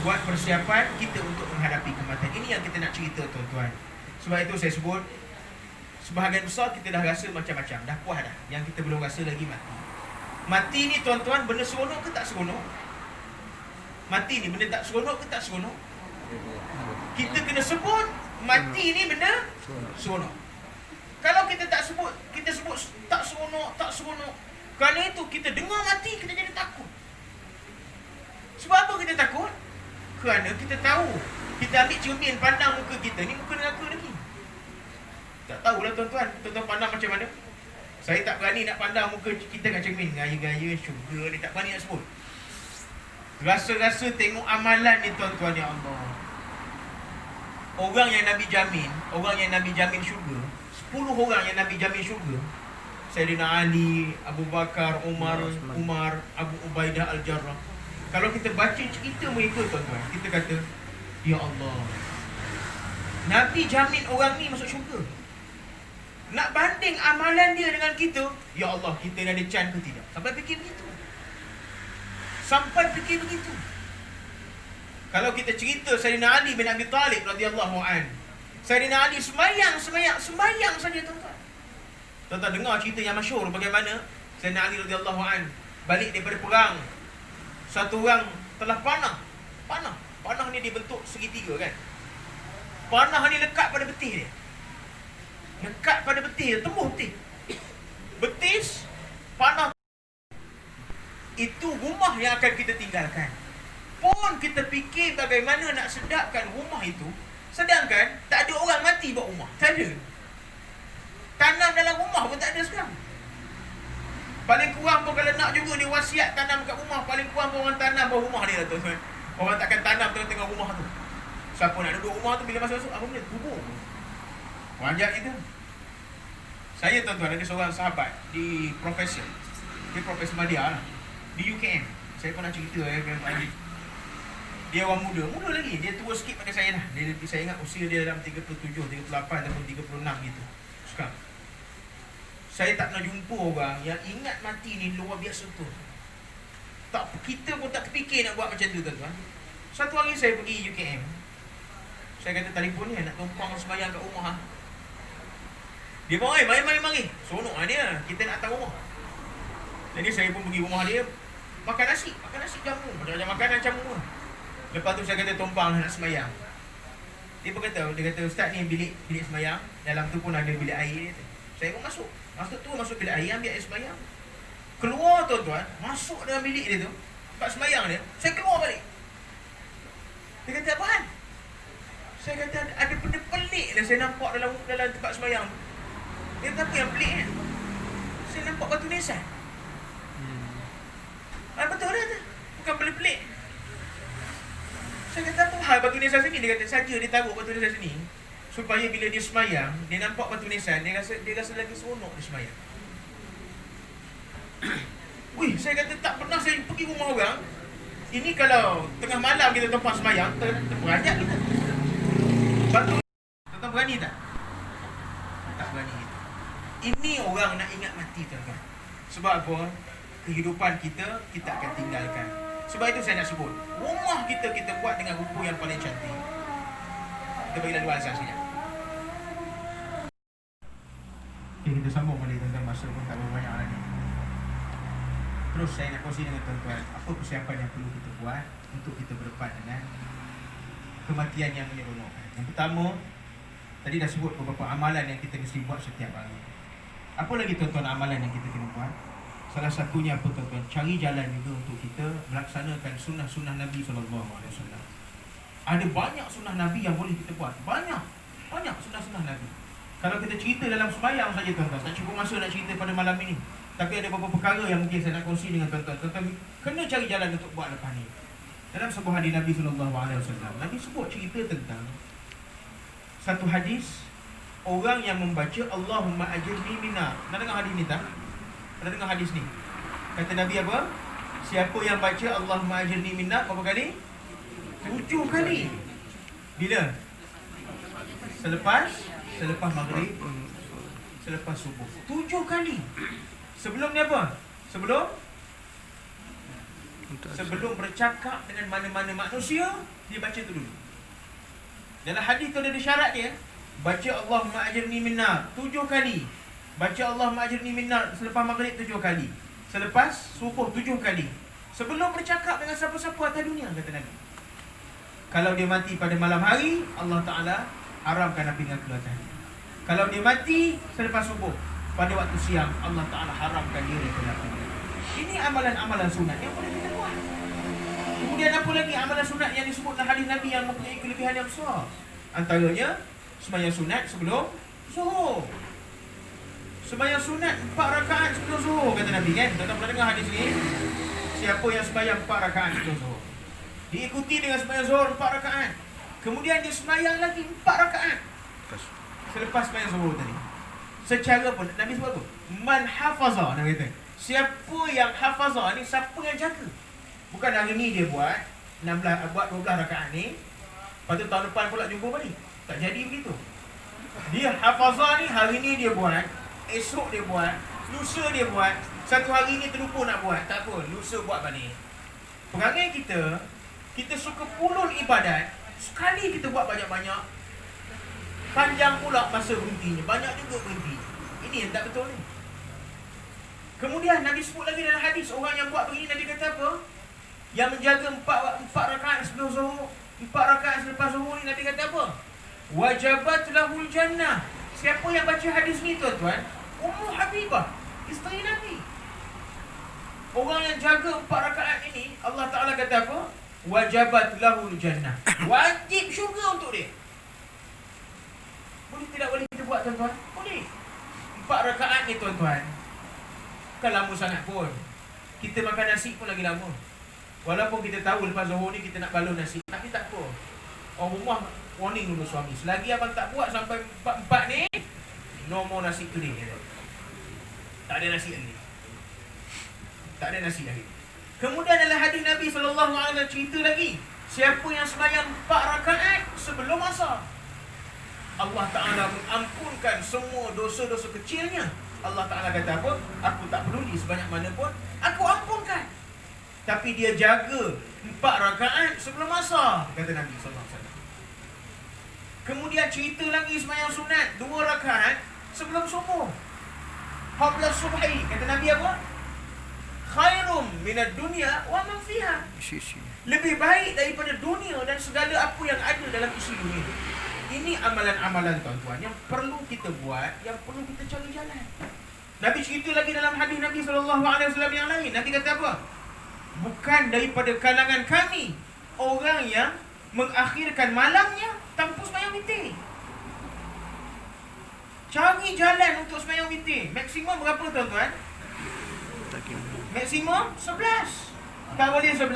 Buat persiapan kita untuk menghadapi kematian. Ini yang kita nak cerita tuan-tuan. Sebab itu saya sebut sebahagian besar kita dah rasa macam-macam, dah puas dah. Yang kita belum rasa lagi mati. Mati ni tuan-tuan benda seronok ke tak seronok? Mati ni benda tak seronok ke tak seronok? Kita kena sebut mati ni benda seronok. Kalau kita tak sebut, kita sebut tak seronok. Kerana itu kita dengar mati, kita jadi takut. Sebab apa kita takut? Kerana kita tahu, kita ambil cermin pandang muka kita ni, muka neraka lagi. Tak tahulah tuan-tuan, tuan-tuan pandang macam mana? Saya tak berani nak pandang muka kita dengan cermin, gaya-gaya syurga ni, tak berani nak sebut. Rasa-rasa tengok amalan ni tuan-tuan, ya Allah. Orang yang Nabi jamin syurga, 10 orang yang Nabi jamin syurga, Sayyidina Ali, Abu Bakar, Umar, Abu Ubaidah Al-Jarrah. Kalau kita baca cerita mereka tuan-tuan, kita kata, ya Allah, Nabi jamin orang ni masuk syurga. Nak banding amalan dia dengan kita, ya Allah, kita ada can ke tidak? Sampai fikir begitu. Sampai fikir begitu. Kalau kita cerita Sayyidina Ali bin Abi Talib radhiyallahu an, Sayyidina Ali sembahyang saja tuan-tuan. Tuan-tuan dengar cerita yang masyhur bagaimana Sayyidina Ali radhiyallahu an balik daripada perang. Satu orang telah panah ni dibentuk segitiga kan. Panah ni lekat pada betih dia. Lekat pada betih dia, tembus betih. Betis, panah. Itu rumah yang akan kita tinggalkan. Pun kita fikir bagaimana nak sedapkan rumah itu, sedangkan tak ada orang mati buat rumah. Tak ada. Tanam dalam rumah pun tak ada sekarang. Paling kurang pun kalau nak juga dia wasiat tanam kat rumah, paling kurang pun orang tanam bawah rumah dia lah tuan-tuan. Orang takkan tanam tengah-tengah rumah tu. Siapa nak duduk rumah tu bila masuk apa benda? Kubur. Wajak itu. Saya tuan-tuan ada seorang sahabat di profesor. Dia profesor media lah, di UKM. Saya pernah cerita dia orang muda lagi. Dia tua sikit pada saya lah. Saya ingat usia dia dalam 37, 38 ataupun 36 gitu. Sekarang saya tak pernah jumpa orang yang ingat mati ni luar biasa tu. Kita pun tak terfikir nak buat macam tu tuan-tuan. Satu hari saya pergi UKM. Saya kata telefon ni nak tumpang sembahyang kat rumah. Dia bawa, mari. Sonok lah dia. Kita nak hantar rumah. Jadi saya pun pergi rumah dia. Makan nasi jamu. Macam-macam makanan jamu. Lepas tu saya kata tumpang nak sembahyang. Dia kata ustaz ni bilik sembahyang. Dalam tu pun ada bilik air. Saya pun masuk bilik air, ambil air sembahyang. Keluar tuan-tuan, masuk dalam bilik dia tu, tempat sembahyang dia. Saya keluar balik. Dia kata apaan? Saya kata ada benda pelik lah saya nampak dalam tempat sembahyang. Dia kata apa yang pelik kan? Saya nampak batu nisan. Betul dah tu. Bukan pelik-pelik. Saya kata apa hal batu nisan sini? Dia kata saja dia taruh batu nisan sini supaya bila dia sembahyang, dia nampak batu nisan, dia rasa lagi seronok dia sembahyang. Wih, saya kata tak pernah saya pergi rumah orang. Ini kalau tengah malam kita tumpang sembahyang, terperanjat kita. Batu, tuan-tuan berani tak? Tak berani. Ini orang nak ingat mati tuan-tuan. Sebab apa? Kehidupan kita akan tinggalkan. Sebab itu saya nak sebut, rumah kita buat dengan rupa yang paling cantik. Kita bagi lalu azan sekejap. Okay, kita sambung balik tentang masa pun tak berapa banyak lagi. Terus saya nak kongsi dengan tuan-tuan, apa persiapan yang perlu kita buat untuk kita berdepan dengan kematian yang menyeronokkan. Yang pertama, tadi dah sebut beberapa amalan yang kita mesti buat setiap hari. Apa lagi tuan-tuan amalan yang kita kena buat? Salah satunya apa tuan-tuan? Cari jalan juga untuk kita melaksanakan sunnah-sunnah Nabi SAW. Ada banyak sunnah Nabi yang boleh kita buat. Banyak sunnah-sunnah Nabi. Kalau kita cerita dalam sembahyang saja tuan-tuan, tak cukup masa nak cerita pada malam ini. Tapi ada beberapa perkara yang mungkin saya nak kongsi dengan tuan-tuan. Tuan-tuan kena cari jalan untuk buat lepas ni. Dalam sebuah hadis Nabi SAW, Nabi sebut cerita tentang satu hadis orang yang membaca Allahumma ajirni minnar. Pernah dengar hadis ni tak? Pernah dengar hadis ni? Kata Nabi apa? Siapa yang baca Allahumma ajirni minnar berapa kali? 7 kali. Bila? Selepas maghrib, selepas subuh. 7 kali. Sebelum ni apa? Sebelum bercakap dengan mana-mana manusia, dia baca tu dulu. Dalam hadis tu ada syarat dia. Baca Allahumma ajirni minnar 7 kali. Baca Allahumma ajirni minnar selepas maghrib 7 kali. Selepas subuh 7 kali. Sebelum bercakap dengan siapa-siapa atas dunia, kata Nabi. Kalau dia mati pada malam hari, Allah Ta'ala haramkan api neraka atasnya. Kalau dia mati selepas subuh, pada waktu siang, Allah Ta'ala haramkan dia daripada api neraka. Ini amalan-amalan sunat yang boleh kita buat. Kemudian apa lagi amalan sunat yang disebut dalam hadis Nabi yang mempunyai kelebihan yang besar? Antaranya, sembahyang sunat sebelum zuhur. Sembahyang sunat 4 rakaat sebelum zuhur, kata Nabi kan? Tuan-tuan pernah dengar hadis ni? Siapa yang sembahyang 4 rakaat sebelum zuhur, diikuti dengan sembahyang zuhur 4 rakaat. Kemudian dia sembahyang lagi 4 rakaat selepas sembahyang zuhur tadi. Secara pun Nabi sebut apa? Man hafaza, Nabi kata. Siapa yang hafaza ni, siapa yang jaga? Bukan hari ni dia buat 12 rakaat ni, lepas tu tahun depan pula jumpa balik. Tak jadi begitu. Dia hafazah ni hari ni dia buat, esok dia buat, lusa dia buat, satu hari ni terlupa nak buat, tak apa, lusa buat balik. Perangai kita suka pulun ibadat, sekali kita buat banyak-banyak, panjang pula masa berhentinya, banyak juga berhenti. Ini yang tak betul ni. Kemudian Nabi sebut lagi dalam hadis, orang yang buat begini, Nabi kata apa? Yang menjaga 4 rakaat sebelum zuhur, 4 rakaat selepas zuhur ni, Nabi kata apa? Wajabat lahul jannah. Siapa yang baca hadis ni tuan-tuan? Ummu Habibah, isteri Nabi. Orang yang jaga 4 rakaat ini, Allah Ta'ala kata apa? Wajabat lahul jannah. Wajib syurga untuk dia. Boleh tidak boleh kita buat tuan-tuan? Boleh. 4 rakaat ni tuan-tuan, bukan lama sangat pun. Kita makan nasi pun lagi lama. Walaupun kita tahu lepas zuhur ni kita nak balon nasi, tapi tak apa. Orang rumah warning dulu suami, selagi abang tak buat sampai 4 ni, no more nasi kering. Tak ada nasi lagi. Tak ada nasi lagi. Kemudian dalam hadis Nabi SAW cerita lagi, siapa yang sembahyang 4 rakaat sebelum asar, Allah Ta'ala mengampunkan semua dosa-dosa kecilnya. Allah Ta'ala kata apa? Aku tak peduli sebanyak mana pun, aku ampunkan. Tapi dia jaga 4 rakaat sebelum asar, kata Nabi SAW. Kemudian cerita lagi sembahyang sunat 2 rakaat sebelum subuh, qabla subhi, kata Nabi apa? Khairum minad dunya wa man fiha. Lebih baik daripada dunia dan segala apa yang ada dalam isi dunia. Ini amalan-amalan tuan-tuan yang perlu kita buat, yang perlu kita cari jalan. Nabi cerita lagi dalam hadis Nabi SAW yang lain. Nabi kata apa? Bukan daripada kalangan kami orang yang mengakhirkan malamnya tanpa sembahyang witir. Cari jalan untuk sembahyang witir. Maksimum berapa tuan-tuan? Maksimum 11. Tak boleh 11,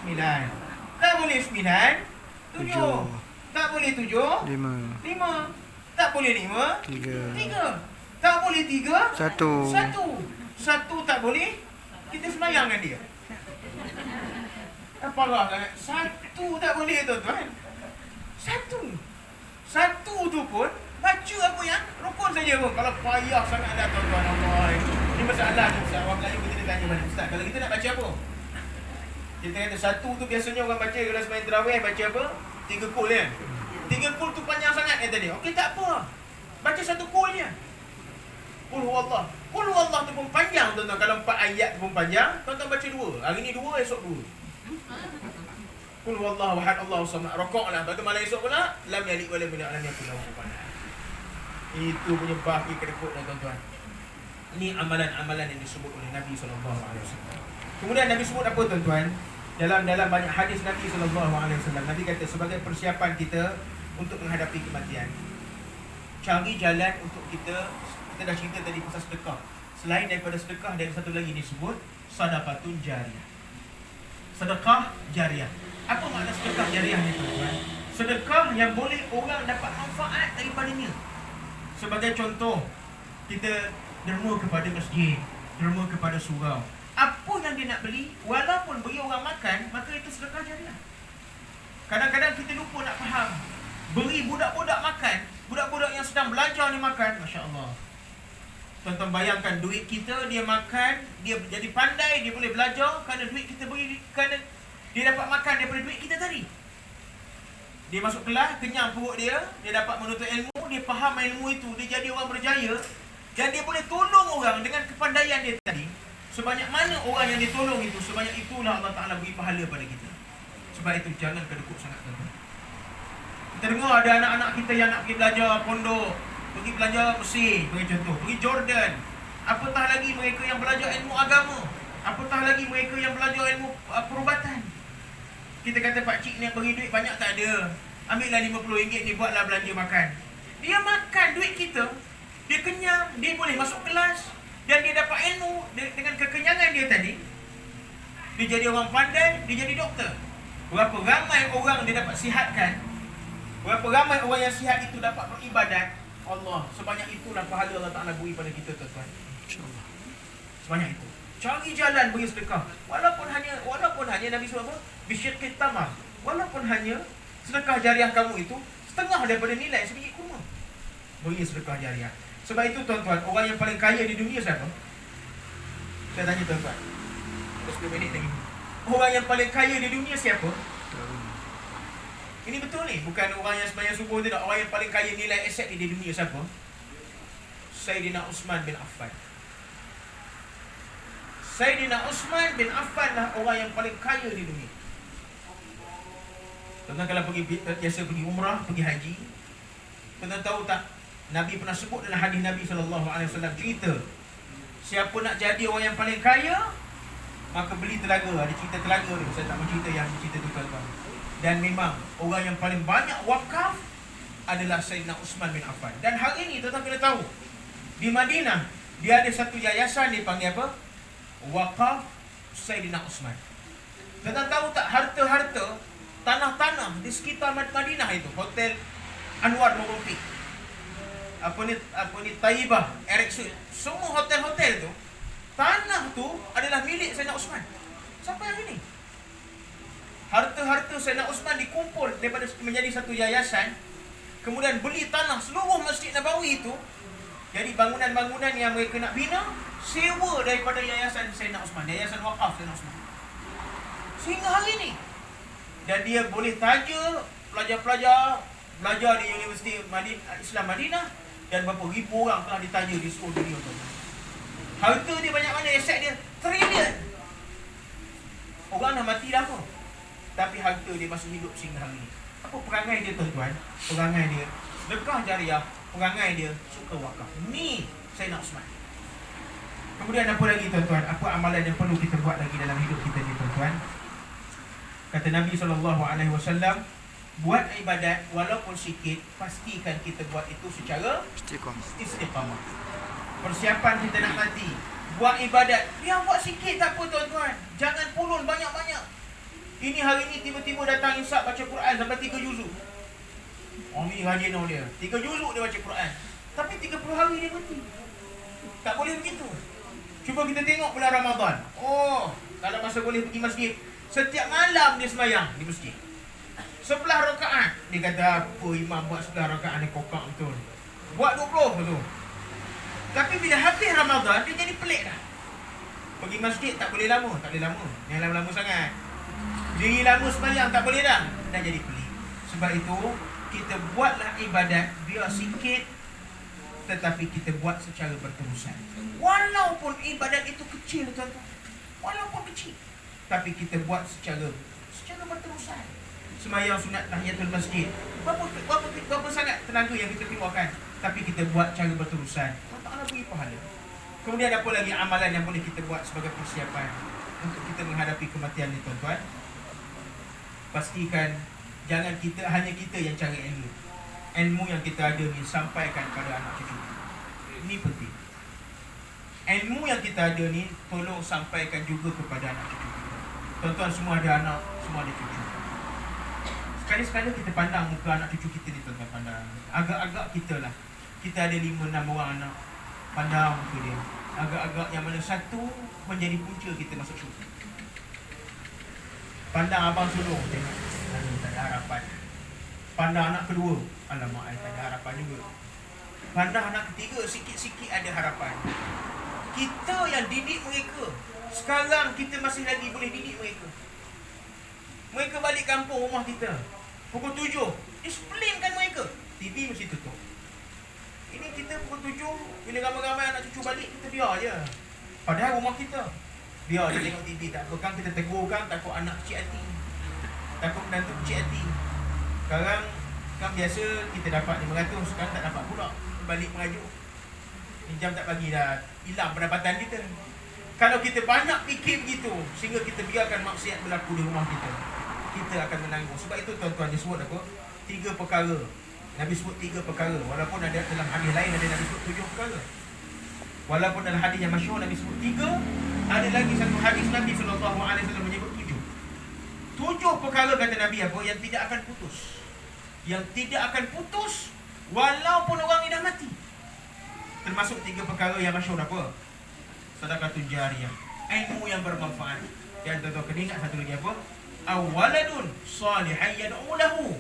9. Tak boleh 9, 7. Tak boleh 7, 5. Tak boleh 5, 3. Tak boleh 3, 1 tak boleh. Kita sembahyangkan dia. Parah sangat. 1 tak boleh tuan-tuan. 1 tu pun baca apa yang rukun saja pun. Kalau payah sangat dah tuan-tuan, Allah, ini masalah ni Ustaz. Orang Melayu kita tanya balik, Ustaz, kalau kita nak baca apa? Kita kata 1 tu biasanya orang baca kalau sembahyang tarawih baca apa? 3 kul kan? 3 kul tu panjang sangat kata dia. Okey, tak apa, baca 1 kul je. Qul huwallah. Qul huwallah tu pun panjang tuan-tuan. Kalau 4 ayat tu pun panjang, tuan-tuan baca 2. Hari ni 2, esok 2. Qul huwallahu ahad, Allahu samad. Rokoklah. Lepas tu malam esok pula lam yalid wa lam yulad wa lam yakul lahu kufuwan ahad. Itu punya baki kedekut tuan-tuan. Ini amalan-amalan yang disebut oleh Nabi SAW. Kemudian Nabi sebut apa tuan-tuan? Dalam banyak hadis Nabi SAW, Nabi kata sebagai persiapan kita untuk menghadapi kematian, cari jalan untuk kita dah cerita tadi pasal sedekah. Selain daripada sedekah, ada satu lagi disebut sadaqatun jariyah. Sedekah jariah. Apa makna sedekah jariah ni tuan-tuan? Sedekah yang boleh orang dapat manfaat daripadanya. Sebagai contoh, kita derma kepada masjid, derma kepada surau. Apa yang dia nak beli, walaupun beri orang makan, maka itu sedekah jariah. Kadang-kadang kita lupa nak faham. Beri budak-budak makan, budak-budak yang sedang belajar ni makan, Masya Allah. Tuan-tuan bayangkan, duit kita dia makan, dia jadi pandai, dia boleh belajar kerana duit kita beri, kerana dia dapat makan daripada duit kita tadi. Dia masuk kelas, kenyang perut dia dapat menuntut ilmu, dia faham ilmu itu, dia jadi orang berjaya, dan dia boleh tolong orang dengan kepandaian dia tadi. Sebanyak mana orang yang ditolong itu, sebanyak itulah Allah Ta'ala beri pahala pada kita. Sebab itu jangan kedekut sangat tuan-tuan. Kita dengar ada anak-anak kita yang nak pergi belajar pondok, pergi belajar Mesir, bagi contoh, pergi Jordan. Apatah lagi mereka yang belajar ilmu agama, apatah lagi mereka yang belajar ilmu perubatan. Kita kata pakcik ni yang bagi duit banyak, tak ada. Ambillah RM50 ni, buatlah belanja makan. Dia makan duit kita, dia kenyang, dia boleh masuk kelas, dan dia dapat ilmu dengan kekenyangan dia tadi. Dia jadi orang pandai, dia jadi doktor. Berapa ramai orang dia dapat sihatkan, berapa ramai orang yang sihat itu dapat beribadat. Allah, sebanyak itulah pahala Allah Ta'ala beri pada kita tuan-tuan. InsyaAllah. Sebanyak itu. Cari jalan bagi sedekah. Walaupun hanya Nabi SAW apa? Bisyiqit tamar. Walaupun hanya sedekah jariah kamu itu setengah daripada nilai sebiji kurma. Bagi sedekah jariah. Sebab itu tuan-tuan, orang yang paling kaya di dunia siapa? Saya tanya tuan-tuan. 10 minit lagi. Orang yang paling kaya di dunia siapa? Ini betul ni, bukan orang yang sembahyang subuh tidak. Orang yang paling kaya nilai aset di dunia siapa? Sayyidina Uthman bin Affan. Sayyidina Uthman bin Affan lah orang yang paling kaya di dunia. Tuan-tuan kalau biasa pergi umrah, pergi haji, tuan-tuan tahu tak, Nabi pernah sebut dalam hadis Nabi SAW cerita, siapa nak jadi orang yang paling kaya, maka beli telaga. Ada cerita telaga tu, saya tak mau cerita yang cerita tu tuan-tuan. Dan memang orang yang paling banyak wakaf adalah Sayyidina Uthman bin Affan. Dan hari ini tuan-tuan kena tahu, di Madinah dia ada satu yayasan dipanggil apa? Wakaf Sayyidina Uthman. Tuan-tuan tahu tak, harta-harta tanah-tanah di sekitar Madinah itu, Hotel Anwar Murumpi, apa ni Taibah, Erickson, semua hotel-hotel tu, tanah tu adalah milik Sayyidina Uthman. Sampai hari ini harta-harta Sayyidina Uthman dikumpul daripada menjadi satu yayasan, kemudian beli tanah seluruh Masjid Nabawi itu. Jadi bangunan-bangunan yang mereka nak bina, sewa daripada yayasan Sayyidina Uthman, yayasan wakaf Sayyidina Uthman, sehingga hari ini. Dan dia boleh taja pelajar-pelajar belajar di Universiti Islam Madinah, dan berapa ribu orang telah ditaja di seluruh dunia tu. Harta dia banyak mana, aset dia trilion. Orang dah mati dah pun, tapi harta dia masih hidup sehingga hari ini. Apa perangai dia tuan-tuan? Perangai dia sedekah jariah, perangai dia suka wakaf. Ni Sayyidina Uthman. Kemudian apa lagi tuan-tuan? Apa amalan yang perlu kita buat lagi dalam hidup kita ni tuan-tuan? Kata Nabi SAW, buat ibadat walaupun sikit, pastikan kita buat itu secara istiqamah. Persiapan kita nak mati, buat ibadat, yang buat sikit tak apa tuan-tuan. Jangan pulun banyak-banyak. Ini hari ni tiba-tiba datang insap baca Quran sampai 3 juzuk. Ni rajin dia, 3 juzuk dia baca Quran, tapi 30 hari dia mati. Tak boleh begitu. Cuba kita tengok bulan Ramadan. Kalau masa boleh pergi masjid, setiap malam dia sembahyang di masjid 11 rakaat. Dia kata apa imam buat 11 rakaat ni kokak betul, buat 20 betul. Tapi bila habis Ramadan, dia jadi pelik dah. Pergi masjid tak boleh lama. Yang lama-lama sangat. Diri lama sembahyang tak boleh dah jadi pelik. Sebab itu kita buatlah ibadat biar sikit, tetapi kita buat secara berterusan. Walaupun ibadat itu kecil tuan-tuan, walaupun kecil, tapi kita buat secara berterusan. Sembahyang sunat tahiyatul masjid, berapa sangat tenaga yang kita keluarkan, tapi kita buat cara berterusan. Allah Ta'ala beri pahala. Kemudian apa lagi amalan yang boleh kita buat sebagai persiapan untuk kita menghadapi kematian ni tuan-tuan? Pastikan jangan hanya kita yang cari ilmu. Ilmu yang kita ada ni sampaikan kepada anak cucu. Ini penting. Ilmu yang kita ada ni tolong sampaikan juga kepada anak cucu kita. Tuan-tuan semua ada anak, semua ada cucu. Sekali-sekala kita pandang muka anak cucu kita ni tuan-tuan, pandang. Agak-agak kita lah. Kita ada 5-6 orang anak. Pandang muka dia. Agak-agak yang mana satu menjadi punca kita masuk syurga. Pandang abang sulung, tengok, tak ada harapan. Pandang anak kedua, alamak, tak ada harapan juga. Pandang anak ketiga, sikit-sikit ada harapan. Kita yang didik mereka. Sekarang kita masih lagi boleh didik mereka. Mereka balik kampung rumah kita pukul 7, disiplinkan mereka. TV mesti tutup. Ini kita pukul 7, bila ramai-ramai anak cucu balik, kita biar je. Padahal rumah kita, biar dia tengok TV, tak apa. Kan kita tegur kan, takut anak kecil hati, takut menantu kecil hati. Sekarang kan biasa kita dapat 500, sekarang tak dapat pula. Balik merajuk, jam tak bagi dah, hilang pendapatan kita. Kalau kita banyak fikir begitu, sehingga kita biarkan maksiat berlaku di rumah kita, kita akan menanggung. Sebab itu tuan-tuan, dia sebut apa? 3 perkara. Nabi sebut 3 perkara. Walaupun ada dalam hadis lain ada Nabi sebut 7 perkara. Walaupun dalam hadis yang masyhur Nabi sebut 3, ada lagi satu hadis Nabi SAW menyebut 7. 7 perkara kata Nabi apa? Yang tidak akan putus. Yang tidak akan putus walaupun orang ini dah mati. Termasuk 3 perkara yang masyhur apa? Sedekah jariyah. ilmu yang bermanfaat. Dan tuan-tuan kena ingat satu lagi apa? Awaladun salihan yad'u lahu.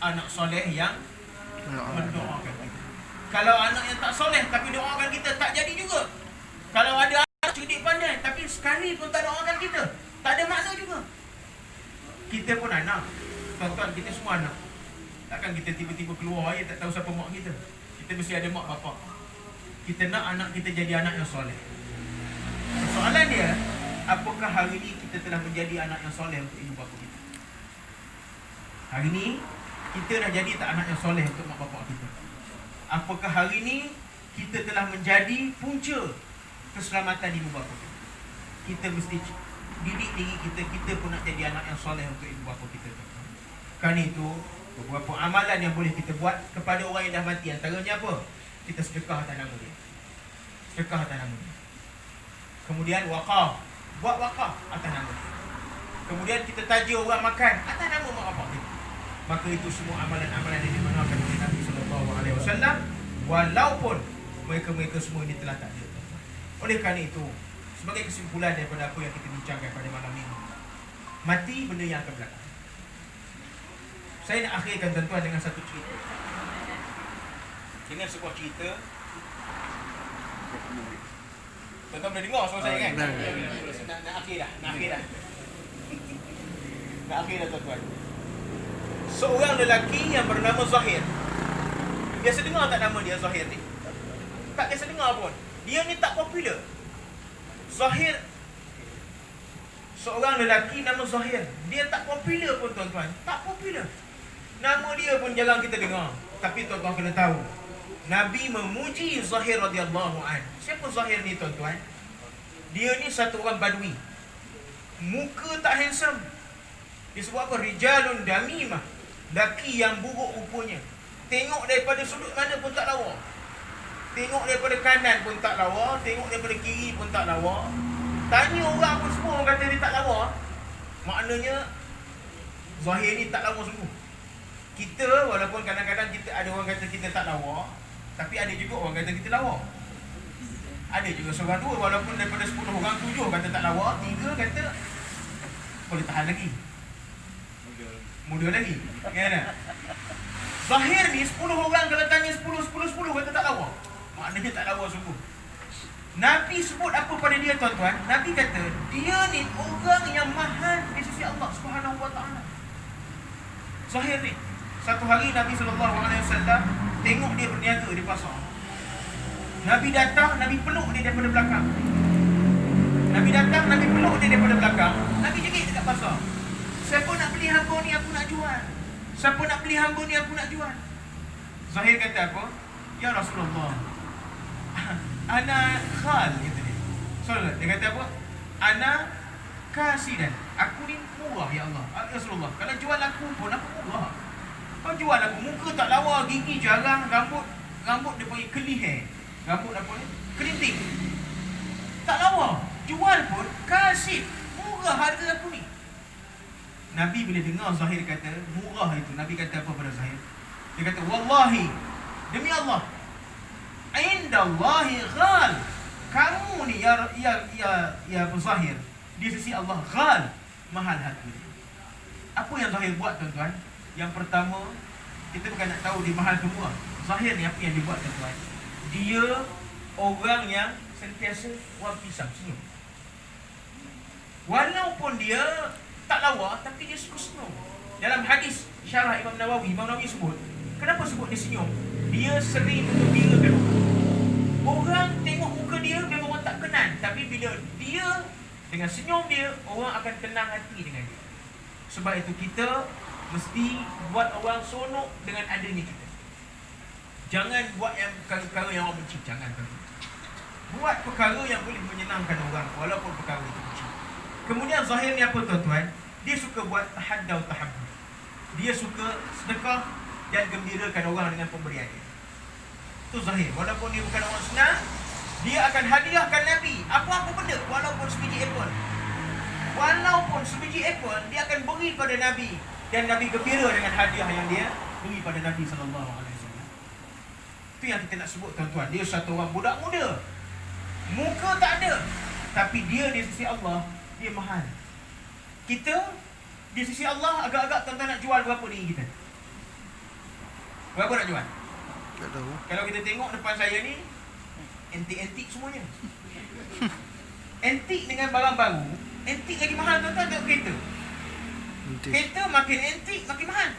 Anak soleh yang mendoakan kita. Kalau anak yang tak soleh tapi doakan kita, tak jadi juga. Kalau ada anak cerdik pandai tapi sekali pun tak doakan kita, tak ada makna juga. Kita pun anak. Tuan-tuan, kita semua anak. Takkan kita tiba-tiba keluar aja tak tahu siapa mak kita. Kita mesti ada mak bapak. Kita nak anak kita jadi anak yang soleh. Soalan dia, apakah hari ini kita telah menjadi anak yang soleh untuk ibu bapa kita? Hari ini kita dah jadi tak anak yang soleh untuk mak bapak kita? Apakah hari ini kita telah menjadi punca keselamatan ibu bapa kita? Kita mesti didik diri kita, kita pun nak jadi anak yang soleh untuk ibu bapa kita. Kerana itu, beberapa amalan yang boleh kita buat kepada orang yang dah mati. Antaranya apa? Kita sedekah atas nama dia. Sedekah atas nama dia. Kemudian wakaf. Buat wakaf atas nama dia. Kemudian kita taja orang makan atas nama mak bapak kita. Maka itu semua amalan-amalan yang dibenarkan oleh Nabi SAW, walaupun mereka-mereka semua ini telah tak ada. Oleh kerana itu, sebagai kesimpulan daripada apa yang kita bincangkan pada malam ini, mati benda yang akan berlaku. Saya nak akhirkan tuan-tuan dengan satu cerita. Dengan sebuah cerita. Tuan-tuan boleh dengar suara saya kan? Nak akhir dah. Nak akhir dah tuan-tuan. Seorang lelaki yang bernama Zahir. Biasa dengar tak nama dia Zahir ni? Tak biasa dengar pun. Dia ni tak popular. Zahir, seorang lelaki nama Zahir. Dia tak popular pun tuan-tuan. Tak popular. Nama dia pun jarang kita dengar. Tapi tuan-tuan kena tahu, Nabi memuji Zahir radhiyallahu an. Siapa Zahir ni tuan-tuan? Dia ni satu orang badui. Muka tak handsome. Dia sebut apa? Rijalun damimah. Laki yang buruk rupanya. Tengok daripada sudut mana pun tak lawa. Tengok daripada kanan pun tak lawa. Tengok daripada kiri pun tak lawa. Tanya orang pun semua orang kata dia tak lawa. Maknanya Zahir ni tak lawa sungguh. Kita walaupun kadang-kadang kita ada orang kata kita tak lawa, tapi ada juga orang kata kita lawa. Ada juga seorang dua, walaupun daripada 10 orang 7 kata tak lawa, 3 kata boleh tahan lagi, muda lagi, kan? Zahir ni 10 orang kalau tanya 10 kata tak lawa. Maknanya tak lawa sungguh. Nabi sebut apa pada dia tuan-tuan? Nabi kata dia ni orang yang mahal di sisi Allah Subhanahu Wa Taala. Zahir ni. Satu hari Nabi SAW tengok dia berniaga di pasar. Nabi datang, Nabi peluk dia daripada belakang. Nabi datang, Nabi peluk dia daripada belakang. Nabi jerit dekat pasar. Siapa nak beli hamba ni aku nak jual. Siapa nak beli hamba ni aku nak jual. Zahir kata apa? Ya Rasulullah, ana khal, kata dia. Soalnya dia kata apa? Ana kasidan. Aku ni murah ya Allah. Ya Rasulullah, kalau jual aku pun aku murah. Kau jual aku, muka tak lawa, gigi jarang, rambut dia panggil curly hair. Rambut apa ni? Kerinting. Tak lawa. Jual pun kasih. Murah harga aku ni. Nabi bila dengar Zahir kata murah itu, Nabi kata apa pada Zahir? Dia kata wallahi, demi Allah, indallahi ghal. Kamu ni ya Zahir, di sisi Allah ghal, mahal harga. Apa yang Zahir buat tuan-tuan? Yang pertama, kita bukan nak tahu dia mahal ke murah. Zahir ni apa yang dia buat tuan-tuan? Dia orang yang sentiasa orang pisang, senyum. Walaupun dia tak lawa, tapi dia suka senyum. Dalam hadis syarah Imam Nawawi sebut, kenapa sebut dia senyum? Dia sering menggembirakan orang. Orang tengok muka dia memang orang tak kenal, tapi bila dia dengan senyum dia, orang akan tenang hati dengan dia. Sebab itu kita mesti buat orang sonok dengan adanya kita. Jangan buat yang perkara yang orang benci. Jangan. Buat perkara yang boleh menyenangkan orang, walaupun perkara itu kecil. Kemudian Zahir ni apa tuan-tuan? Dia suka buat tahaddau tahabbub. Dia suka sedekah dan gembirakan orang dengan pemberian dia. Itu Zahir. Walaupun dia bukan orang senang, dia akan hadiahkan Nabi apa-apa benda, walaupun sebiji apple. Walaupun sebiji apple, dia akan beri pada Nabi. Dan Nabi gembira dengan hadiah yang dia beri pada Nabi SAW. Itu yang kita nak sebut tuan-tuan. Dia satu orang budak muda, muka tak ada, Tapi dia di sisi Allah, dia mahal. Kita di sisi Allah agak-agak tuan-tuan nak jual berapa ni kita? Berapa nak jual? Tak tahu. Kalau kita tengok depan saya ni, antik-antik semuanya. Antik dengan barang baru, antik lagi mahal tuan-tuan. Tengok kereta. Kereta makin antik, makin mahal.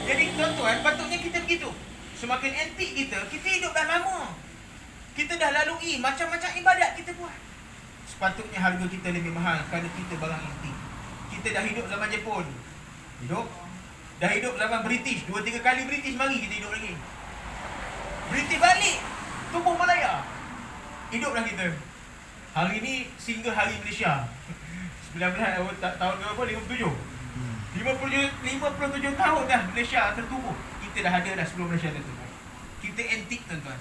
Jadi tuan-tuan, patutnya kita begitu. Semakin antik kita hidup dah lama. Kita dah lalui macam-macam ibadat kita buat. Sepatutnya harga kita lebih mahal kerana kita barang antik. Kita dah hidup zaman Jepun. Dah hidup zaman British. 2-3 kali British mari kita hidup lagi. British balik, tubuh Malaya. Hiduplah kita. Hari ni single Hari Malaysia. 19 tahun berapa? 57. 57 tahun dah Malaysia tertubuh. Kita dah ada dah sebelum Malaysia tertubuh. Kita antik tuan-tuan.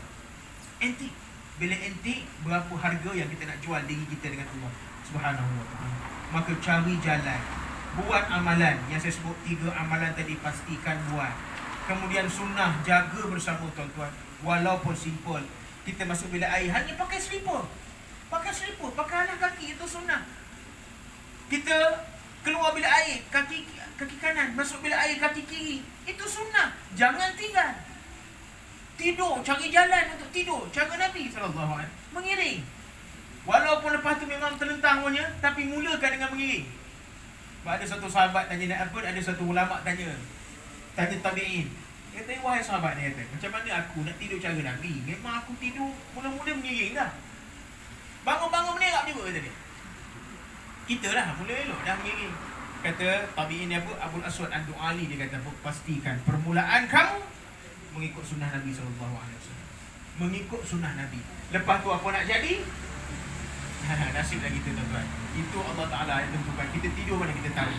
Antik. Bila antik, berapa harga yang kita nak jual diri kita dengan Allah Subhanahu wa ta'ala. Maka cari jalan, buat amalan. Yang saya sebut 3 amalan tadi, pastikan buat. Kemudian sunnah, jaga bersama tuan-tuan. Walaupun simple. Kita masuk bilik air, hanya pakai slipper. Pakai alas kaki, itu sunnah. Kita keluar bilik air, kaki kanan, masuk bilik air kaki kiri, itu sunnah. Jangan tinggal. Tidur, cari jalan untuk tidur. Cara Nabi SAW mengiring. Walaupun lepas tu memang terlentang punya, tapi mulakan dengan mengiring. Ada satu sahabat tanya nak apa, ada satu ulama tanya tabi'in. Dia kata, wahai sahabat, dia kata, macam mana aku nak tidur cara Nabi? Memang aku tidur mula-mula mengiring dah. Bangun-bangun menerak juga, kata dia. Kita lah mula elok dah mengiring. Kata tabi'in apa, Abul Aswad Ad-Du'ali, dia kata, pastikan permulaan kamu mengikut sunnah Nabi SAW. Mengikut sunnah Nabi. Lepas tu apa nak jadi? Nasib lagi kita tuan-tuan. Itu Allah Ta'ala yang tentukan. Kita tidur mana kita tahu.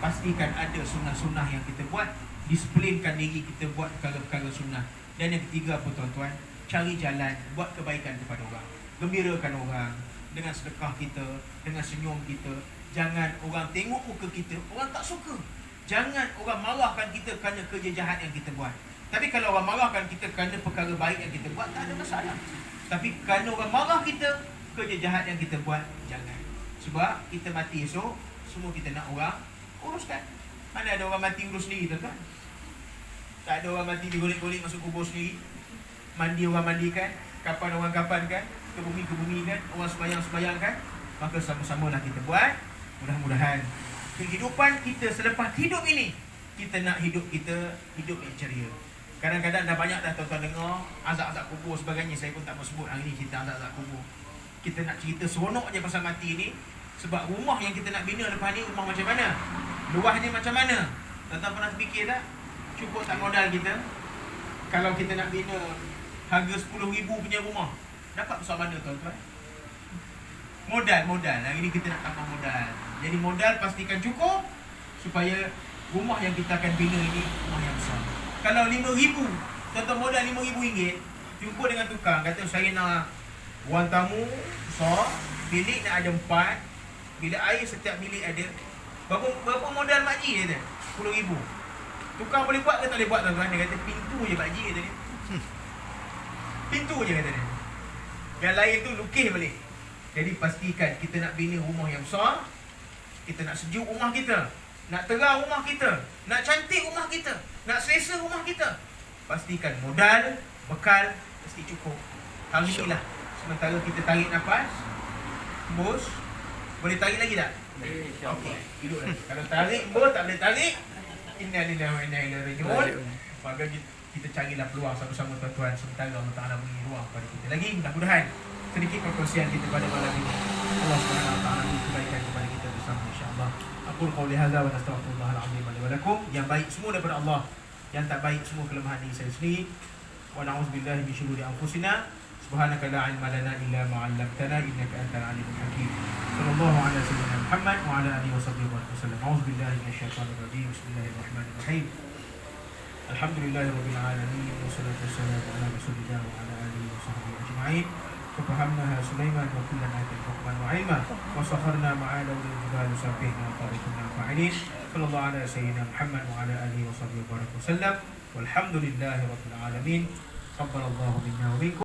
Pastikan ada sunnah-sunnah yang kita buat. Disiplinkan diri kita buat perkara-perkara sunnah. Dan yang ketiga apa tuan-tuan? Cari jalan, buat kebaikan kepada orang. Gembirakan orang dengan sedekah kita, dengan senyum kita. Jangan orang tengok muka kita, orang tak suka. Jangan orang marahkan kita kerana kerja jahat yang kita buat. Tapi kalau orang marahkan kita kerana perkara baik yang kita buat, tak ada masalah. Tapi kerana orang marah kita, kerja jahat yang kita buat, jangan. Sebab kita mati esok, semua kita nak orang uruskan. Mana ada orang mati urus sendiri, tuan-tuan? Tak ada orang mati digolek-golek masuk kubur sendiri. Mandi orang mandikan, kapan orang kapankan, ke bumi kan, orang sembahyang kan. Maka sama-samalah kita buat. Mudah-mudahan kehidupan kita selepas hidup ini, kita nak hidup kita hidup yang ceria. Kadang-kadang dah banyak dah tuan-tuan dengar azab-azab kubur sebagainya. Saya pun tak mau sebut hari ni cerita azab-azab kubur. Kita nak cerita seronok je pasal mati ni. Sebab rumah yang kita nak bina lepas ni, rumah macam mana? Luahnya macam mana? Tuan-tuan pernah fikir tak? Cukup tak modal kita? Kalau kita nak bina harga 10,000 punya rumah, dapat besar mana tuan-tuan? Modal. Hari ni kita nak tambah modal. Jadi modal pastikan cukup supaya rumah yang kita akan bina ini rumah yang besar. Kalau 5,000, tuan-tuan modal RM5,000, jumpa dengan tukang, kata saya nak ruang tamu besar, bilik nak ada 4, bilik air setiap bilik ada. Berapa modal makcik dia kata? 10,000. Tukang boleh buat ke tak boleh buat tuan-tuan? Dia kata pintu je makcik kata dia. Pintu je kata dia. Yang lain tu lukis balik. Jadi pastikan kita nak bina rumah yang besar, kita nak sejuk rumah kita, nak terang rumah kita, nak cantik rumah kita, nak selesa rumah kita. Pastikan modal, bekal mesti cukup. Hari ni lah. Sementara kita tarik nafas, hembus. Boleh tarik lagi tak? Okey, duduk lagi. Kalau tarik, hembus, tak boleh tarik, innalillahi wa inna ilaihi raji'un. Maka kita carilah peluang sama-sama tuan-tuan. Sementara Allah Ta'ala beri ruang pada kita. Lagi mudah-mudahan sedikit perkongsian kita pada malam ini, Allah Subhanahu wa ta'ala beri kebaikan kepada kita bersama, insya-Allah. Aqul qawli hadza wa astaghfirullahal azim li wa lakum. Yang baik semua daripada Allah, yang tak baik semua kelemahan diri saya sendiri. Wa na'udzubillahi min syururi anfusina. Subhanaka la ilma lana illa ma 'allamtana innaka antal alimul hakim. Sallallahu ala sayyidina Muhammad wa ala alihi washabbihi wasallam. A'udzubillahi minasyaitonir rajim. Bismillahirrahmanirrahim. Alhamdulillahirabbil alamin. Wassalatu wassalamu ala rasulillah wa ala alihi washabbihi ajma'in. ففهمناها سليمان وكلا آتينا حكما وعلما وسخرنا مع داود الجبال يسبحن وطارق فاعلين. صلى الله على سيدنا محمد وعلى آله وصحبه وسلم والحمد لله رب العالمين. تقبل الله منا ومنكم.